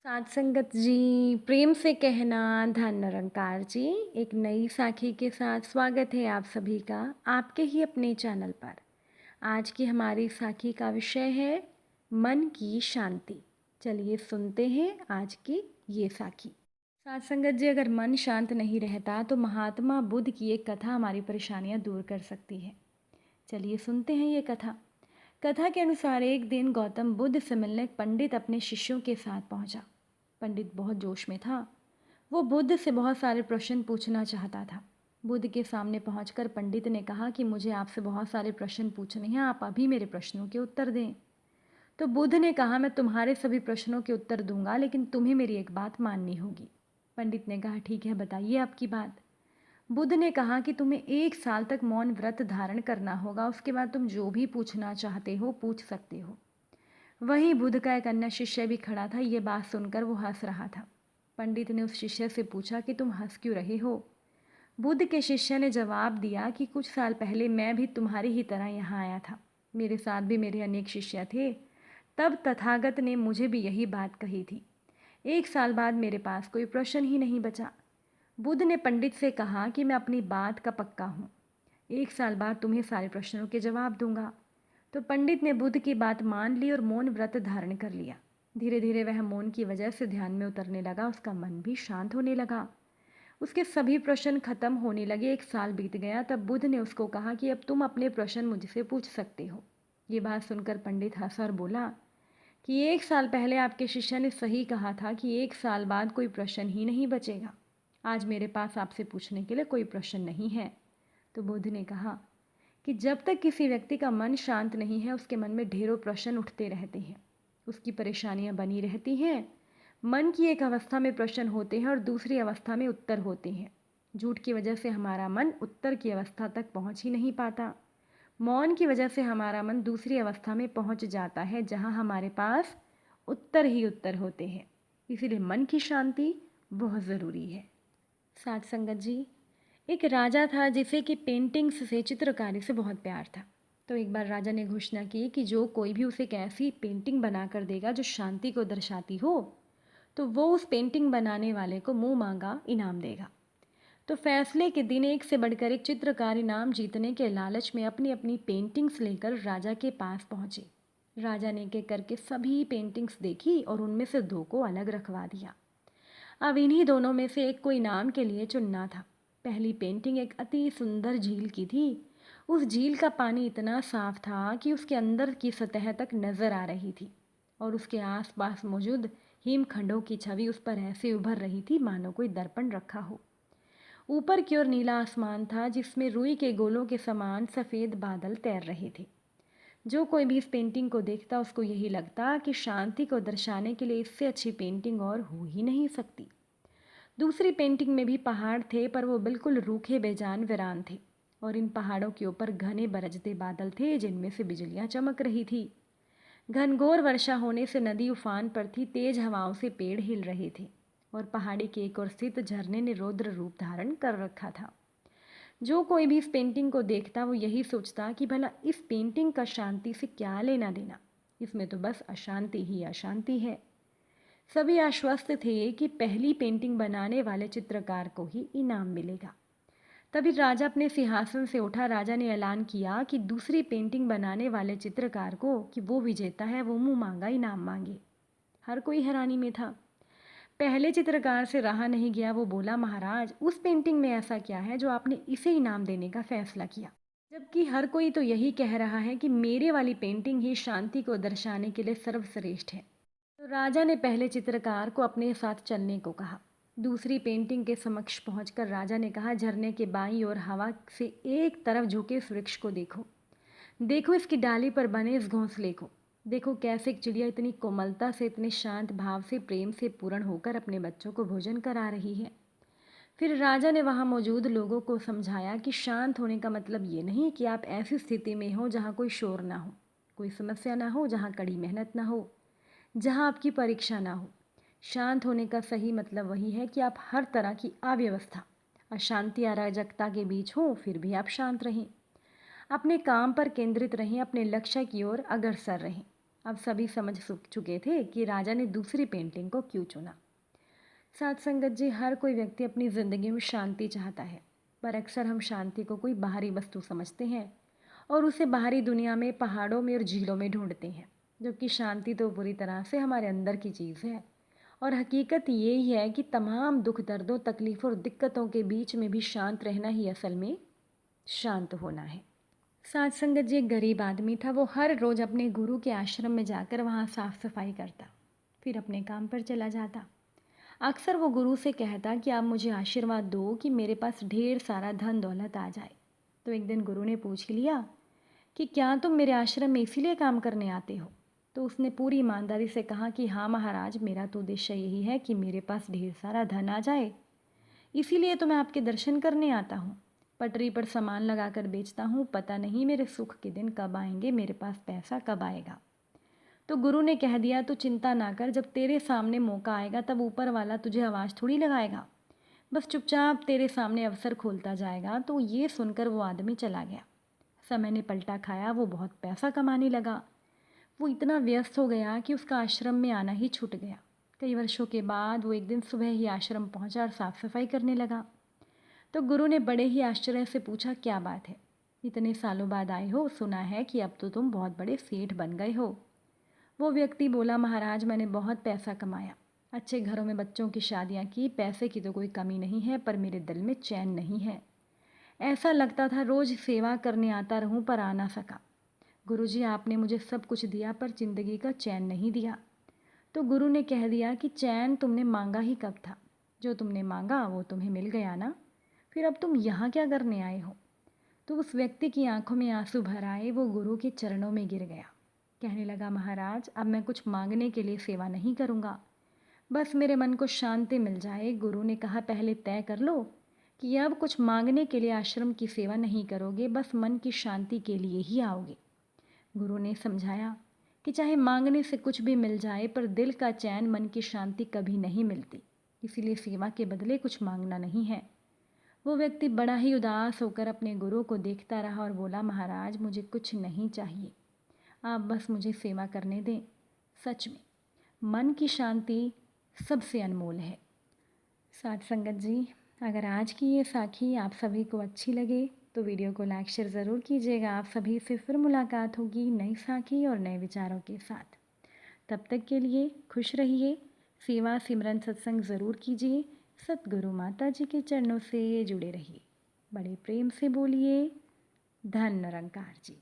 साथ संगत जी, प्रेम से कहना धन निरंकार जी। एक नई साखी के साथ स्वागत है आप सभी का आपके ही अपने चैनल पर। आज की हमारी साखी का विषय है मन की शांति। चलिए सुनते हैं आज की ये साखी। साथ संगत जी, अगर मन शांत नहीं रहता तो महात्मा बुद्ध की एक कथा हमारी परेशानियां दूर कर सकती है। चलिए सुनते हैं ये कथा। कथा के अनुसार एक दिन गौतम बुद्ध से मिलने एक पंडित अपने शिष्यों के साथ पहुंचा। पंडित बहुत जोश में था। वो बुद्ध से बहुत सारे प्रश्न पूछना चाहता था। बुद्ध के सामने पहुंचकर पंडित ने कहा कि मुझे आपसे बहुत सारे प्रश्न पूछने हैं, आप अभी मेरे प्रश्नों के उत्तर दें। तो बुद्ध ने कहा, मैं तुम्हारे सभी प्रश्नों के उत्तर दूंगा, लेकिन तुम्हें मेरी एक बात माननी होगी। पंडित ने कहा, ठीक है, बताइए आपकी बात। बुद्ध ने कहा कि तुम्हें 1 साल तक मौन व्रत धारण करना होगा, उसके बाद तुम जो भी पूछना चाहते हो पूछ सकते हो। वहीं बुद्ध का एक अन्य शिष्य भी खड़ा था। ये बात सुनकर वो हंस रहा था। पंडित ने उस शिष्य से पूछा कि तुम हंस क्यों रहे हो। बुद्ध के शिष्य ने जवाब दिया कि कुछ साल पहले मैं भी तुम्हारी ही तरह यहाँ आया था। मेरे साथ भी मेरे अनेक शिष्य थे। तब तथागत ने मुझे भी यही बात कही थी। 1 साल बाद मेरे पास कोई प्रश्न ही नहीं बचा। बुद्ध ने पंडित से कहा कि मैं अपनी बात का पक्का हूँ। 1 साल बाद तुम्हें सारे प्रश्नों के जवाब दूंगा। तो पंडित ने बुद्ध की बात मान ली और मौन व्रत धारण कर लिया। धीरे धीरे वह मौन की वजह से ध्यान में उतरने लगा। उसका मन भी शांत होने लगा। उसके सभी प्रश्न खत्म होने लगे। 1 साल बीत गया। तब बुद्ध ने उसको कहा कि अब तुम अपने प्रश्न मुझसे पूछ सकते हो। ये बात सुनकर पंडित हंसा और बोला कि 1 साल पहले आपके शिष्य ने सही कहा था कि 1 साल बाद कोई प्रश्न ही नहीं बचेगा। आज मेरे पास आपसे पूछने के लिए कोई प्रश्न नहीं है। तो बुद्ध ने कहा कि जब तक किसी व्यक्ति का मन शांत नहीं है, उसके मन में ढेरों प्रश्न उठते रहते हैं। उसकी परेशानियां बनी रहती हैं। मन की एक अवस्था में प्रश्न होते हैं और दूसरी अवस्था में उत्तर होते हैं। झूठ की वजह से हमारा मन उत्तर की अवस्था तक पहुंच ही नहीं पाता। मौन की वजह से हमारा मन दूसरी अवस्था में पहुंच जाता है, जहां हमारे पास उत्तर ही उत्तर होते हैं। इसीलिए मन की शांति बहुत ज़रूरी है। साथ संगत जी, एक राजा था जिसे कि पेंटिंग्स से, चित्रकारी से बहुत प्यार था। तो एक बार राजा ने घोषणा की कि जो कोई भी उसे एक ऐसी पेंटिंग बना कर देगा जो शांति को दर्शाती हो, तो वो उस पेंटिंग बनाने वाले को मुंह मांगा इनाम देगा। तो फैसले के दिन एक से बढ़कर एक चित्रकार इनाम जीतने के लालच में अपनी अपनी पेंटिंग्स लेकर राजा के पास पहुंचे। राजा ने एक एक करके सभी पेंटिंग्स देखी और उनमें से 2 को अलग रखवा दिया। अब इन्हीं दोनों में से एक को इनाम के लिए चुनना था। पहली पेंटिंग एक अति सुंदर झील की थी। उस झील का पानी इतना साफ था कि उसके अंदर की सतह तक नजर आ रही थी और उसके आसपास मौजूद हिमखंडों की छवि उस पर ऐसे उभर रही थी मानो कोई दर्पण रखा हो। ऊपर की ओर नीला आसमान था जिसमें रुई के गोलों के समान सफ़ेद बादल तैर रहे थे। जो कोई भी इस पेंटिंग को देखता उसको यही लगता कि शांति को दर्शाने के लिए इससे अच्छी पेंटिंग और हो ही नहीं सकती। दूसरी पेंटिंग में भी पहाड़ थे, पर वो बिल्कुल रूखे बेजान वीरान थे और इन पहाड़ों के ऊपर घने बरजते बादल थे जिनमें से बिजलियां चमक रही थी। घनघोर वर्षा होने से नदी उफान पर थी। तेज हवाओं से पेड़ हिल रहे थे और पहाड़ी के एक ओर स्थित झरने ने रौद्र रूप धारण कर रखा था। जो कोई भी इस पेंटिंग को देखता वो यही सोचता कि भला इस पेंटिंग का शांति से क्या लेना देना, इसमें तो बस अशांति ही अशांति है। सभी आश्वस्त थे कि पहली पेंटिंग बनाने वाले चित्रकार को ही इनाम मिलेगा। तभी राजा अपने सिंहासन से उठा। राजा ने ऐलान किया कि दूसरी पेंटिंग बनाने वाले चित्रकार को कि वो विजेता है, वो मुंह मांगा इनाम मांगे। हर कोई हैरानी में था। पहले चित्रकार से रहा नहीं गया। वो बोला, महाराज, उस पेंटिंग में ऐसा क्या है जो आपने इसे इनाम देने का फैसला किया, जबकि हर कोई तो यही कह रहा है कि मेरे वाली पेंटिंग ही शांति को दर्शाने के लिए सर्वश्रेष्ठ है। तो राजा ने पहले चित्रकार को अपने साथ चलने को कहा। दूसरी पेंटिंग के समक्ष पहुंचकर राजा ने कहा, झरने के बाईं ओर हवा से एक तरफ झुके इस वृक्ष को देखो। देखो इसकी डाली पर बने इस घोंसले को। देखो कैसे एक चिड़िया इतनी कोमलता से, इतने शांत भाव से, प्रेम से पूर्ण होकर अपने बच्चों को भोजन करा रही है। फिर राजा ने वहाँ मौजूद लोगों को समझाया कि शांत होने का मतलब ये नहीं कि आप ऐसी स्थिति में हो जहाँ कोई शोर ना हो, कोई समस्या ना हो, जहाँ कड़ी मेहनत ना हो, जहाँ आपकी परीक्षा ना हो। शांत होने का सही मतलब वही है कि आप हर तरह की अव्यवस्था, अशांति, अराजकता के बीच हो, फिर भी आप शांत रहें। अपने काम पर केंद्रित रहें, अपने लक्ष्य की ओर अग्रसर रहें। अब सभी समझ चुके थे कि राजा ने दूसरी पेंटिंग को क्यों चुना। साथ संगत जी, हर कोई व्यक्ति अपनी ज़िंदगी में शांति चाहता है, पर अक्सर हम शांति को कोई बाहरी वस्तु समझते हैं और उसे बाहरी दुनिया में, पहाड़ों में और झीलों में ढूंढते हैं, जबकि शांति तो पूरी तरह से हमारे अंदर की चीज़ है। और हकीकत यही है कि तमाम दुख, दर्दों, तकलीफ़ों और दिक्कतों के बीच में भी शांत रहना ही असल में शांत होना है। साथ संगत जी, एक गरीब आदमी था। वो हर रोज़ अपने गुरु के आश्रम में जाकर वहाँ साफ़ सफाई करता, फिर अपने काम पर चला जाता। अक्सर वो गुरु से कहता कि आप मुझे आशीर्वाद दो कि मेरे पास ढेर सारा धन दौलत आ जाए। तो एक दिन गुरु ने पूछ लिया कि क्या तुम मेरे आश्रम में इसीलिए काम करने आते हो? तो उसने पूरी ईमानदारी से कहा कि हाँ महाराज, मेरा तो उद्देश्य यही है कि मेरे पास ढेर सारा धन आ जाए, इसीलिए तो मैं आपके दर्शन करने आता हूँ। पटरी पर सामान लगा कर बेचता हूँ, पता नहीं मेरे सुख के दिन कब आएंगे, मेरे पास पैसा कब आएगा। तो गुरु ने कह दिया, तो चिंता ना कर, जब तेरे सामने मौका आएगा तब ऊपर वाला तुझे आवाज़ थोड़ी लगाएगा, बस चुपचाप तेरे सामने अवसर खोलता जाएगा। तो ये सुनकर वो आदमी चला गया। समय ने पलटा खाया, वो बहुत पैसा कमाने लगा। वो इतना व्यस्त हो गया कि उसका आश्रम में आना ही छूट गया। कई वर्षों के बाद वो एक दिन सुबह ही आश्रम पहुंचा और साफ़ सफाई करने लगा। तो गुरु ने बड़े ही आश्चर्य से पूछा, क्या बात है, इतने सालों बाद आए हो? सुना है कि अब तो तुम बहुत बड़े सेठ बन गए हो। वो व्यक्ति बोला, महाराज मैंने बहुत पैसा कमाया, अच्छे घरों में बच्चों की शादियाँ की, पैसे की तो कोई कमी नहीं है, पर मेरे दिल में चैन नहीं है। ऐसा लगता था रोज़ सेवा करने आता रहूं पर आ ना सका। गुरुजी आपने मुझे सब कुछ दिया पर ज़िंदगी का चैन नहीं दिया। तो गुरु ने कह दिया कि चैन तुमने मांगा ही कब था? जो तुमने मांगा वो तुम्हें मिल गया ना, फिर अब तुम यहाँ क्या करने आए हो? तो उस व्यक्ति की आंखों में आंसू भर आए, वो गुरु के चरणों में गिर गया। कहने लगा, महाराज अब मैं कुछ मांगने के लिए सेवा नहीं करूँगा, बस मेरे मन को शांति मिल जाए। गुरु ने कहा, पहले तय कर लो कि अब कुछ मांगने के लिए आश्रम की सेवा नहीं करोगे, बस मन की शांति के लिए ही आओगे। गुरु ने समझाया कि चाहे मांगने से कुछ भी मिल जाए, पर दिल का चैन, मन की शांति कभी नहीं मिलती, इसीलिए सेवा के बदले कुछ मांगना नहीं है। वो व्यक्ति बड़ा ही उदास होकर अपने गुरु को देखता रहा और बोला, महाराज मुझे कुछ नहीं चाहिए, आप बस मुझे सेवा करने दें। सच में मन की शांति सबसे अनमोल है। साथ संगत जी, अगर आज की ये साखी आप सभी को अच्छी लगे तो वीडियो को लाइक शेयर ज़रूर कीजिएगा। आप सभी से फिर मुलाकात होगी नई साखी और नए विचारों के साथ। तब तक के लिए खुश रहिए, सेवा सिमरन सत्संग ज़रूर कीजिए, सतगुरु माता जी के चरणों से जुड़े रहिए। बड़े प्रेम से बोलिए, धन निरंकार जी।